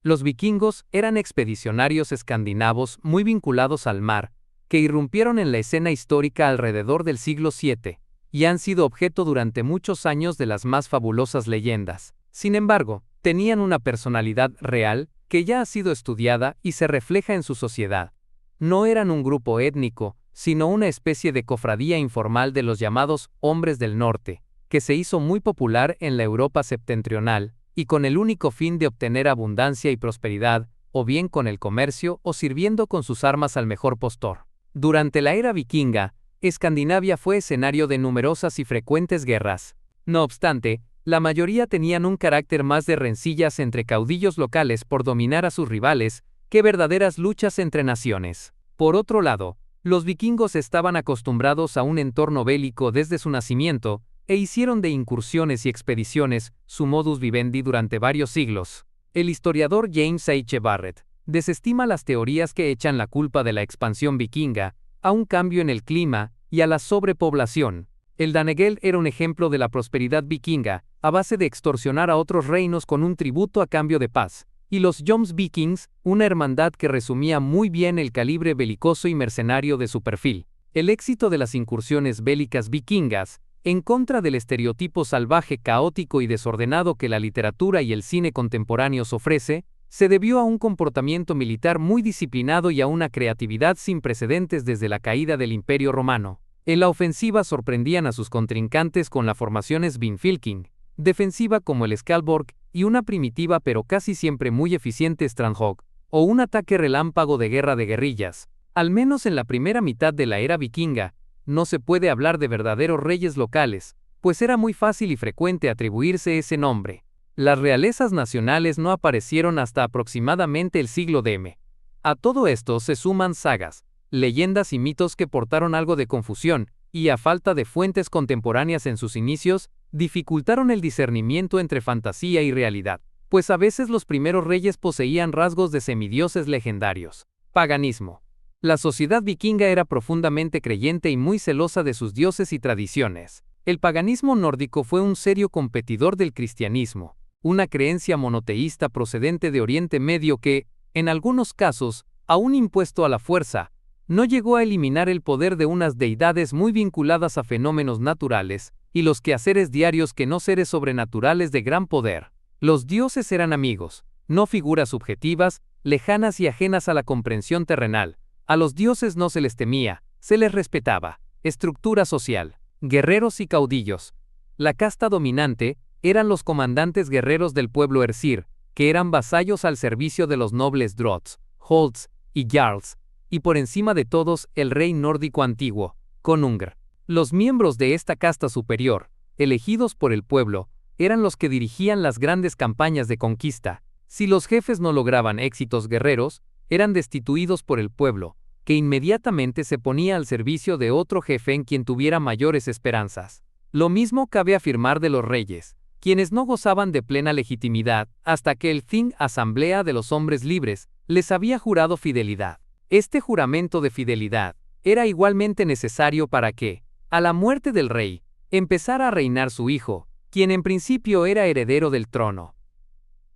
Los vikingos eran expedicionarios escandinavos muy vinculados al mar, que irrumpieron en la escena histórica alrededor del siglo VII, y han sido objeto durante muchos años de las más fabulosas leyendas. Sin embargo, tenían una personalidad real, que ya ha sido estudiada y se refleja en su sociedad. No eran un grupo étnico, sino una especie de cofradía informal de los llamados hombres del norte, que se hizo muy popular en la Europa septentrional, y con el único fin de obtener abundancia y prosperidad, o bien con el comercio o sirviendo con sus armas al mejor postor. Durante la era vikinga, Escandinavia fue escenario de numerosas y frecuentes guerras. No obstante, la mayoría tenían un carácter más de rencillas entre caudillos locales por dominar a sus rivales, que verdaderas luchas entre naciones. Por otro lado, los vikingos estaban acostumbrados a un entorno bélico desde su nacimiento, e hicieron de incursiones y expediciones su modus vivendi durante varios siglos. El historiador James H. Barrett desestima las teorías que echan la culpa de la expansión vikinga a un cambio en el clima y a la sobrepoblación. El Danegeld era un ejemplo de la prosperidad vikinga, a base de extorsionar a otros reinos con un tributo a cambio de paz, y los Jomsvikings, una hermandad que resumía muy bien el calibre belicoso y mercenario de su perfil. El éxito de las incursiones bélicas vikingas, en contra del estereotipo salvaje, caótico y desordenado que la literatura y el cine contemporáneos ofrece, se debió a un comportamiento militar muy disciplinado y a una creatividad sin precedentes desde la caída del Imperio Romano. En la ofensiva sorprendían a sus contrincantes con la formación Svinfylking, defensiva como el Skalborg, y una primitiva pero casi siempre muy eficiente Strandhog, o un ataque relámpago de guerra de guerrillas. Al menos en la primera mitad de la era vikinga, no se puede hablar de verdaderos reyes locales, pues era muy fácil y frecuente atribuirse ese nombre. Las realezas nacionales no aparecieron hasta aproximadamente el siglo DM. A todo esto se suman sagas, leyendas y mitos que portaron algo de confusión, y a falta de fuentes contemporáneas en sus inicios, dificultaron el discernimiento entre fantasía y realidad, pues a veces los primeros reyes poseían rasgos de semidioses legendarios. Paganismo. La sociedad vikinga era profundamente creyente y muy celosa de sus dioses y tradiciones. El paganismo nórdico fue un serio competidor del cristianismo, una creencia monoteísta procedente de Oriente Medio que, en algunos casos, aún impuesto a la fuerza, no llegó a eliminar el poder de unas deidades muy vinculadas a fenómenos naturales, y los quehaceres diarios que no seres sobrenaturales de gran poder. Los dioses eran amigos, no figuras subjetivas, lejanas y ajenas a la comprensión terrenal. A los dioses no se les temía, se les respetaba. Estructura social. Guerreros y caudillos. La casta dominante eran los comandantes guerreros del pueblo Ersir, que eran vasallos al servicio de los nobles Drots, Holds y Jarls, y por encima de todos el rey nórdico antiguo, Konungr. Los miembros de esta casta superior, elegidos por el pueblo, eran los que dirigían las grandes campañas de conquista. Si los jefes no lograban éxitos guerreros, eran destituidos por el pueblo, que inmediatamente se ponía al servicio de otro jefe en quien tuviera mayores esperanzas. Lo mismo cabe afirmar de los reyes, quienes no gozaban de plena legitimidad hasta que el Thing, Asamblea de los Hombres Libres, les había jurado fidelidad. Este juramento de fidelidad era igualmente necesario para que, a la muerte del rey, empezara a reinar su hijo, quien en principio era heredero del trono.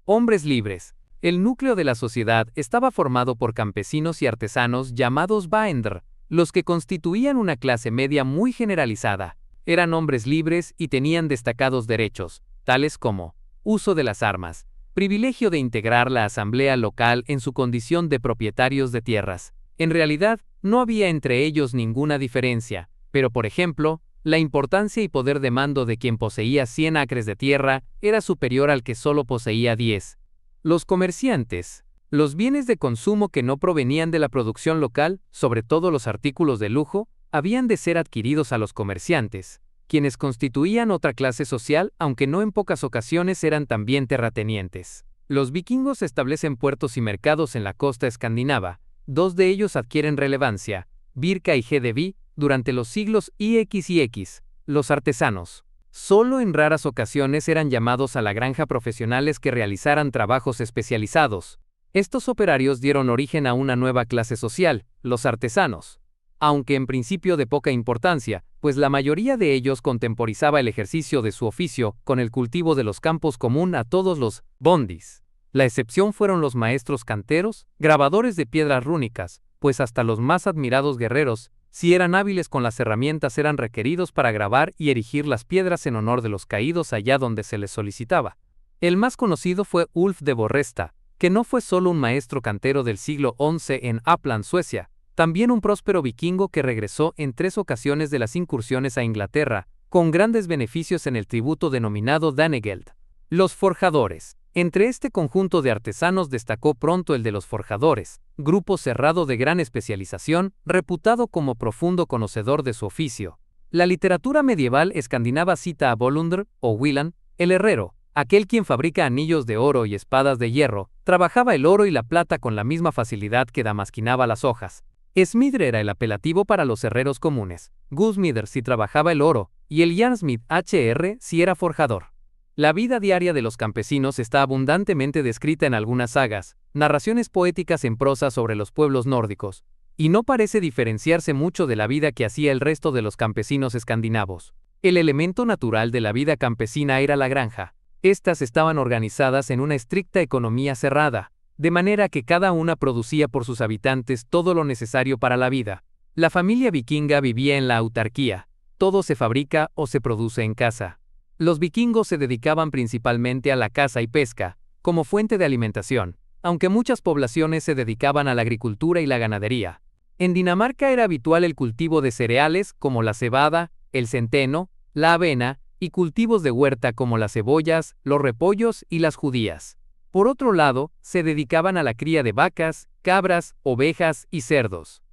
Hombres libres. El núcleo de la sociedad estaba formado por campesinos y artesanos llamados Vaendr, los que constituían una clase media muy generalizada. Eran hombres libres y tenían destacados derechos, tales como uso de las armas, privilegio de integrar la asamblea local en su condición de propietarios de tierras. En realidad, no había entre ellos ninguna diferencia, pero por ejemplo, la importancia y poder de mando de quien poseía 100 acres de tierra era superior al que solo poseía 10. Los comerciantes. Los bienes de consumo que no provenían de la producción local, sobre todo los artículos de lujo, habían de ser adquiridos a los comerciantes, quienes constituían otra clase social, aunque no en pocas ocasiones eran también terratenientes. Los vikingos establecen puertos y mercados en la costa escandinava. Dos de ellos adquieren relevancia, Birka y Hedeby, durante los siglos IX y X. Los artesanos. Solo en raras ocasiones eran llamados a la granja profesionales que realizaran trabajos especializados. Estos operarios dieron origen a una nueva clase social, los artesanos. Aunque en principio de poca importancia, pues la mayoría de ellos contemporizaba el ejercicio de su oficio con el cultivo de los campos común a todos los bondis. La excepción fueron los maestros canteros, grabadores de piedras rúnicas, pues hasta los más admirados guerreros, si eran hábiles con las herramientas, eran requeridos para grabar y erigir las piedras en honor de los caídos allá donde se les solicitaba. El más conocido fue Ulf de Borresta, que no fue solo un maestro cantero del siglo XI en Uppland, Suecia, también un próspero vikingo que regresó en 3 ocasiones de las incursiones a Inglaterra, con grandes beneficios en el tributo denominado Danegeld. Los forjadores. Entre este conjunto de artesanos destacó pronto el de los forjadores, grupo cerrado de gran especialización, reputado como profundo conocedor de su oficio. La literatura medieval escandinava cita a Bolundr o Wieland, el herrero, aquel quien fabrica anillos de oro y espadas de hierro, trabajaba el oro y la plata con la misma facilidad que damasquinaba las hojas. Smidr era el apelativo para los herreros comunes, Guðsmíðr si trabajaba el oro, y el Jarnsmith Hr si era forjador. La vida diaria de los campesinos está abundantemente descrita en algunas sagas, narraciones poéticas en prosa sobre los pueblos nórdicos, y no parece diferenciarse mucho de la vida que hacía el resto de los campesinos escandinavos. El elemento natural de la vida campesina era la granja. Estas estaban organizadas en una estricta economía cerrada, de manera que cada una producía por sus habitantes todo lo necesario para la vida. La familia vikinga vivía en la autarquía, todo se fabrica o se produce en casa. Los vikingos se dedicaban principalmente a la caza y pesca, como fuente de alimentación, aunque muchas poblaciones se dedicaban a la agricultura y la ganadería. En Dinamarca era habitual el cultivo de cereales como la cebada, el centeno, la avena, y cultivos de huerta como las cebollas, los repollos y las judías. Por otro lado, se dedicaban a la cría de vacas, cabras, ovejas y cerdos.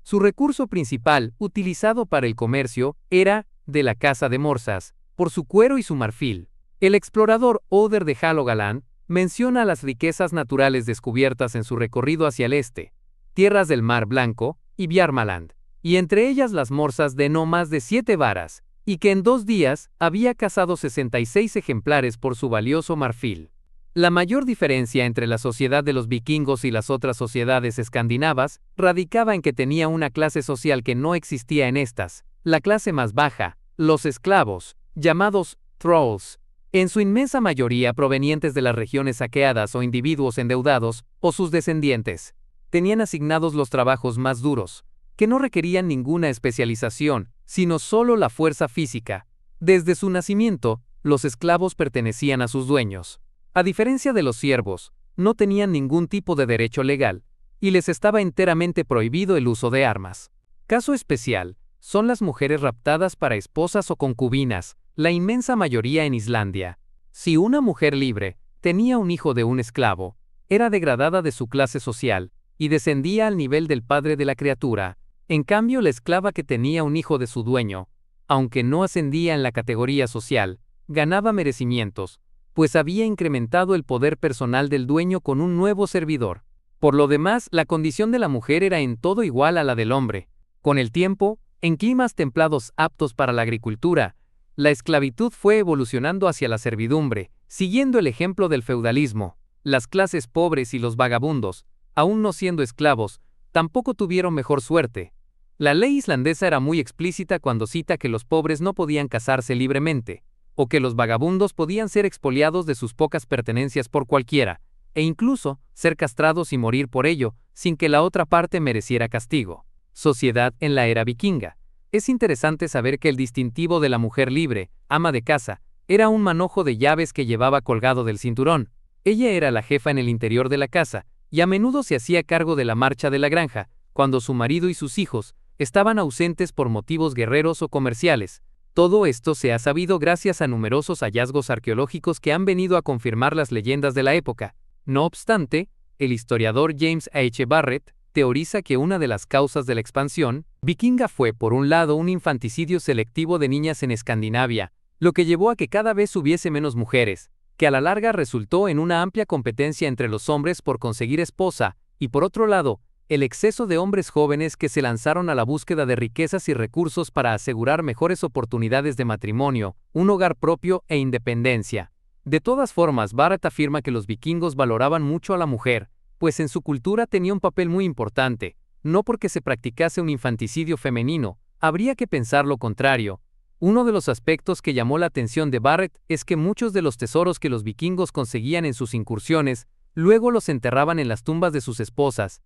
Su recurso principal, utilizado para el comercio, era de la caza de morsas, por su cuero y su marfil. El explorador Oder de Halogaland menciona las riquezas naturales descubiertas en su recorrido hacia el este, tierras del Mar Blanco y Bjarmaland, y entre ellas las morsas de no más de 7 varas, y que en 2 días había cazado 66 ejemplares por su valioso marfil. La mayor diferencia entre la sociedad de los vikingos y las otras sociedades escandinavas radicaba en que tenía una clase social que no existía en estas, la clase más baja, los esclavos, llamados thralls, en su inmensa mayoría provenientes de las regiones saqueadas o individuos endeudados, o sus descendientes. Tenían asignados los trabajos más duros, que no requerían ninguna especialización, sino solo la fuerza física. Desde su nacimiento, los esclavos pertenecían a sus dueños. A diferencia de los siervos, no tenían ningún tipo de derecho legal, y les estaba enteramente prohibido el uso de armas. Caso especial son las mujeres raptadas para esposas o concubinas, la inmensa mayoría en Islandia. Si una mujer libre tenía un hijo de un esclavo, era degradada de su clase social, y descendía al nivel del padre de la criatura. En cambio, la esclava que tenía un hijo de su dueño, aunque no ascendía en la categoría social, ganaba merecimientos, pues había incrementado el poder personal del dueño con un nuevo servidor. Por lo demás, la condición de la mujer era en todo igual a la del hombre. Con el tiempo, en climas templados aptos para la agricultura, la esclavitud fue evolucionando hacia la servidumbre, siguiendo el ejemplo del feudalismo. Las clases pobres y los vagabundos, aún no siendo esclavos, tampoco tuvieron mejor suerte. La ley islandesa era muy explícita cuando cita que los pobres no podían casarse libremente, o que los vagabundos podían ser expoliados de sus pocas pertenencias por cualquiera, e incluso ser castrados y morir por ello, sin que la otra parte mereciera castigo. Sociedad en la era vikinga. Es interesante saber que el distintivo de la mujer libre, ama de casa, era un manojo de llaves que llevaba colgado del cinturón. Ella era la jefa en el interior de la casa, y a menudo se hacía cargo de la marcha de la granja, cuando su marido y sus hijos estaban ausentes por motivos guerreros o comerciales. Todo esto se ha sabido gracias a numerosos hallazgos arqueológicos que han venido a confirmar las leyendas de la época. No obstante, el historiador James H. Barrett teoriza que una de las causas de la expansión vikinga fue, por un lado, un infanticidio selectivo de niñas en Escandinavia, lo que llevó a que cada vez hubiese menos mujeres, que a la larga resultó en una amplia competencia entre los hombres por conseguir esposa, y por otro lado, el exceso de hombres jóvenes que se lanzaron a la búsqueda de riquezas y recursos para asegurar mejores oportunidades de matrimonio, un hogar propio e independencia. De todas formas, Barrett afirma que los vikingos valoraban mucho a la mujer, pues en su cultura tenía un papel muy importante. No porque se practicase un infanticidio femenino, habría que pensar lo contrario. Uno de los aspectos que llamó la atención de Barrett es que muchos de los tesoros que los vikingos conseguían en sus incursiones Luego los enterraban en las tumbas de sus esposas.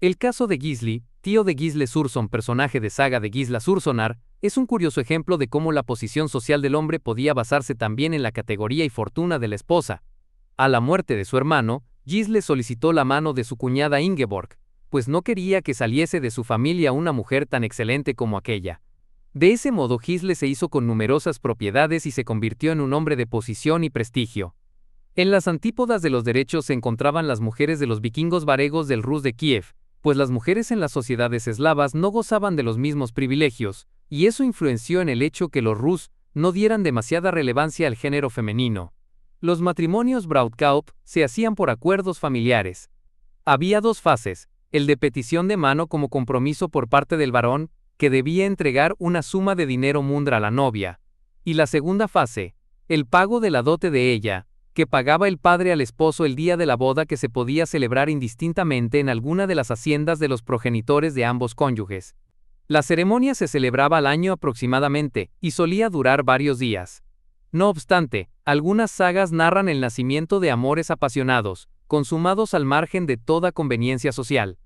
El caso de Gisli, tío de Gisle Surson, personaje de saga de Gisla Sursonar, es un curioso ejemplo de cómo la posición social del hombre podía basarse también en la categoría y fortuna de la esposa. A la muerte de su hermano, Gisle solicitó la mano de su cuñada Ingeborg, pues no quería que saliese de su familia una mujer tan excelente como aquella. De ese modo Gisle se hizo con numerosas propiedades y se convirtió en un hombre de posición y prestigio. En las antípodas de los derechos se encontraban las mujeres de los vikingos varegos del Rus de Kiev, pues las mujeres en las sociedades eslavas no gozaban de los mismos privilegios, y eso influenció en el hecho que los Rus no dieran demasiada relevancia al género femenino. Los matrimonios Brautkaup se hacían por acuerdos familiares. Había dos fases: el de petición de mano como compromiso por parte del varón, que debía entregar una suma de dinero mundra a la novia, y la segunda fase, el pago de la dote de ella, que pagaba el padre al esposo el día de la boda, que se podía celebrar indistintamente en alguna de las haciendas de los progenitores de ambos cónyuges. La ceremonia se celebraba al año aproximadamente, y solía durar varios días. No obstante, algunas sagas narran el nacimiento de amores apasionados, consumados al margen de toda conveniencia social.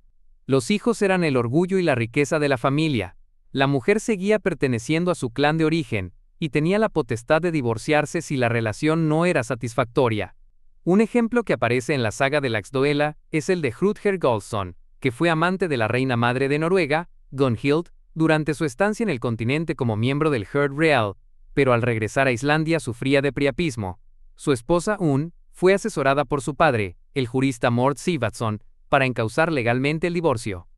Los hijos eran el orgullo y la riqueza de la familia. La mujer seguía perteneciendo a su clan de origen, y tenía la potestad de divorciarse si la relación no era satisfactoria. Un ejemplo que aparece en la saga de Laxdœla es el de Hrutger Golson, que fue amante de la reina madre de Noruega, Gunhild, durante su estancia en el continente como miembro del Hird Real, pero al regresar a Islandia sufría de priapismo. Su esposa Un fue asesorada por su padre, el jurista Mort Sivatsson, para encauzar legalmente el divorcio.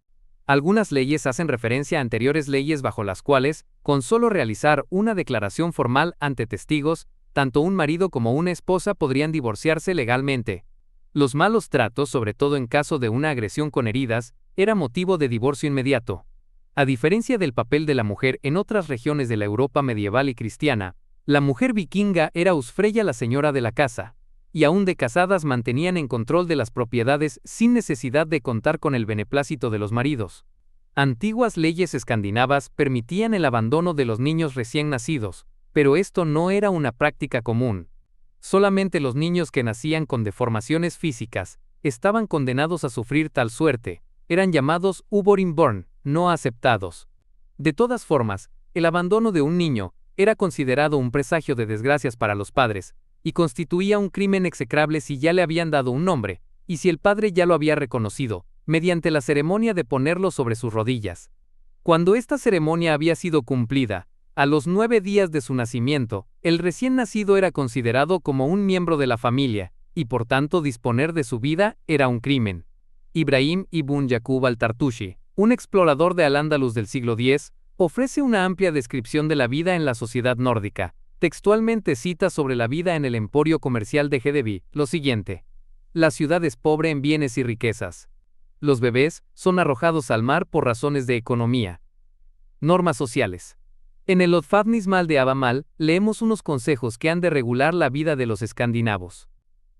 Algunas leyes hacen referencia a anteriores leyes bajo las cuales, con solo realizar una declaración formal ante testigos, tanto un marido como una esposa podrían divorciarse legalmente. Los malos tratos, sobre todo en caso de una agresión con heridas, era motivo de divorcio inmediato. A diferencia del papel de la mujer en otras regiones de la Europa medieval y cristiana, la mujer vikinga era Usfreya, la señora de la casa, y aún de casadas mantenían en control de las propiedades sin necesidad de contar con el beneplácito de los maridos. Antiguas leyes escandinavas permitían el abandono de los niños recién nacidos, pero esto no era una práctica común. Solamente los niños que nacían con deformaciones físicas estaban condenados a sufrir tal suerte, eran llamados uborimborn, no aceptados. De todas formas, el abandono de un niño era considerado un presagio de desgracias para los padres, y constituía un crimen execrable si ya le habían dado un nombre, y si el padre ya lo había reconocido, mediante la ceremonia de ponerlo sobre sus rodillas. Cuando esta ceremonia había sido cumplida, a los 9 días de su nacimiento, el recién nacido era considerado como un miembro de la familia, y por tanto disponer de su vida era un crimen. Ibrahim ibn Yaqub al-Tartushi, un explorador de Al-Ándalus del siglo X, ofrece una amplia descripción de la vida en la sociedad nórdica. Textualmente cita sobre la vida en el emporio comercial de Hedeby lo siguiente: la ciudad es pobre en bienes y riquezas. Los bebés son arrojados al mar por razones de economía. Normas sociales. En el Odfafnismal de Abamal leemos unos consejos que han de regular la vida de los escandinavos.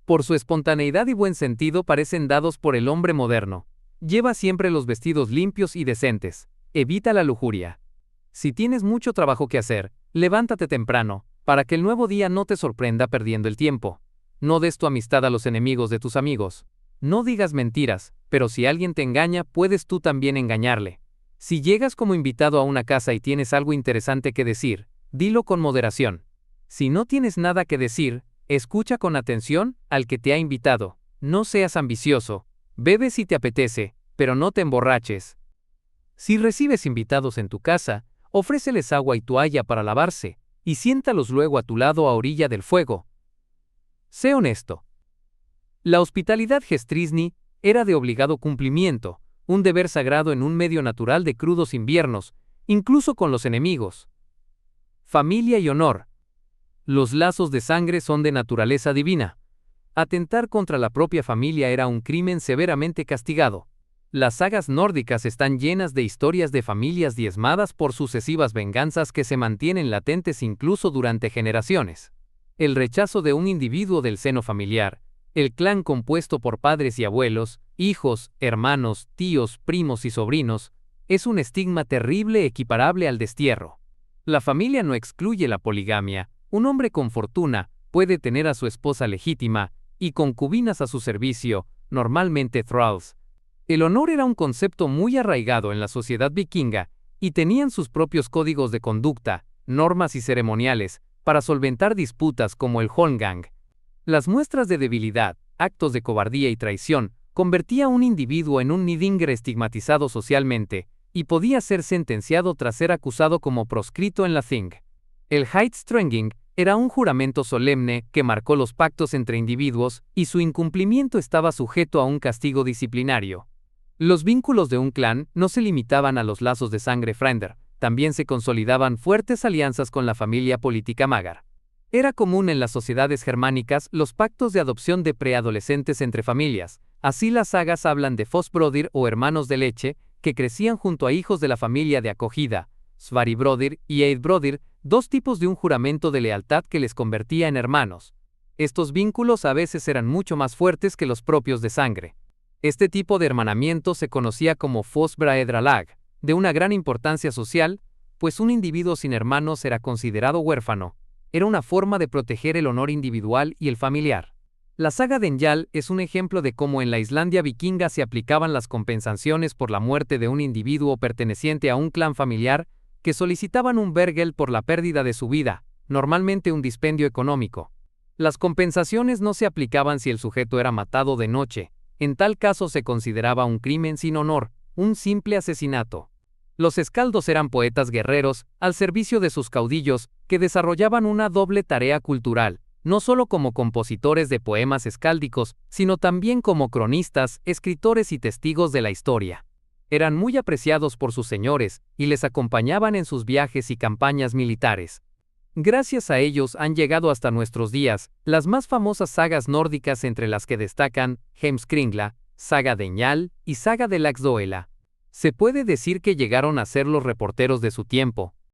Por su espontaneidad y buen sentido parecen dados por el hombre moderno. Lleva siempre los vestidos limpios y decentes. Evita la lujuria. Si tienes mucho trabajo que hacer, levántate temprano, para que el nuevo día no te sorprenda perdiendo el tiempo. No des tu amistad a los enemigos de tus amigos. No digas mentiras, pero si alguien te engaña, puedes tú también engañarle. Si llegas como invitado a una casa y tienes algo interesante que decir, dilo con moderación. Si no tienes nada que decir, escucha con atención al que te ha invitado. No seas ambicioso. Bebe si te apetece, pero no te emborraches. Si recibes invitados en tu casa, ofréceles agua y toalla para lavarse, y siéntalos luego a tu lado a orilla del fuego. Sé honesto. La hospitalidad gestrizni era de obligado cumplimiento, un deber sagrado en un medio natural de crudos inviernos, incluso con los enemigos. Familia y honor. Los lazos de sangre son de naturaleza divina. Atentar contra la propia familia era un crimen severamente castigado. Las sagas nórdicas están llenas de historias de familias diezmadas por sucesivas venganzas que se mantienen latentes incluso durante generaciones. El rechazo de un individuo del seno familiar, el clan compuesto por padres y abuelos, hijos, hermanos, tíos, primos y sobrinos, es un estigma terrible equiparable al destierro. La familia no excluye la poligamia. Un hombre con fortuna puede tener a su esposa legítima, y concubinas a su servicio, normalmente thralls. El honor era un concepto muy arraigado en la sociedad vikinga, y tenían sus propios códigos de conducta, normas y ceremoniales, para solventar disputas como el holmgang. Las muestras de debilidad, actos de cobardía y traición, convertía a un individuo en un nidingr estigmatizado socialmente, y podía ser sentenciado tras ser acusado como proscrito en la Thing. El Heidstrenging era un juramento solemne que marcó los pactos entre individuos, y su incumplimiento estaba sujeto a un castigo disciplinario. Los vínculos de un clan no se limitaban a los lazos de sangre frender, también se consolidaban fuertes alianzas con la familia política Magar. Era común en las sociedades germánicas los pactos de adopción de preadolescentes entre familias. Así las sagas hablan de Fosbrodir o hermanos de leche, que crecían junto a hijos de la familia de acogida, Svaribrodir y Eidbrodir, dos tipos de un juramento de lealtad que les convertía en hermanos. Estos vínculos a veces eran mucho más fuertes que los propios de sangre. Este tipo de hermanamiento se conocía como Fosbraedralag, de una gran importancia social, pues un individuo sin hermanos era considerado huérfano. Era una forma de proteger el honor individual y el familiar. La saga de Njal es un ejemplo de cómo en la Islandia vikinga se aplicaban las compensaciones por la muerte de un individuo perteneciente a un clan familiar que solicitaban un vergel por la pérdida de su vida, normalmente un dispendio económico. Las compensaciones no se aplicaban si el sujeto era matado de noche. En tal caso se consideraba un crimen sin honor, un simple asesinato. Los escaldos eran poetas guerreros, al servicio de sus caudillos, que desarrollaban una doble tarea cultural, no solo como compositores de poemas escáldicos, sino también como cronistas, escritores y testigos de la historia. Eran muy apreciados por sus señores, y les acompañaban en sus viajes y campañas militares. Gracias a ellos han llegado hasta nuestros días las más famosas sagas nórdicas, entre las que destacan Heimskringla, Saga de Njal y Saga de Laxdœla. Se puede decir que llegaron a ser los reporteros de su tiempo,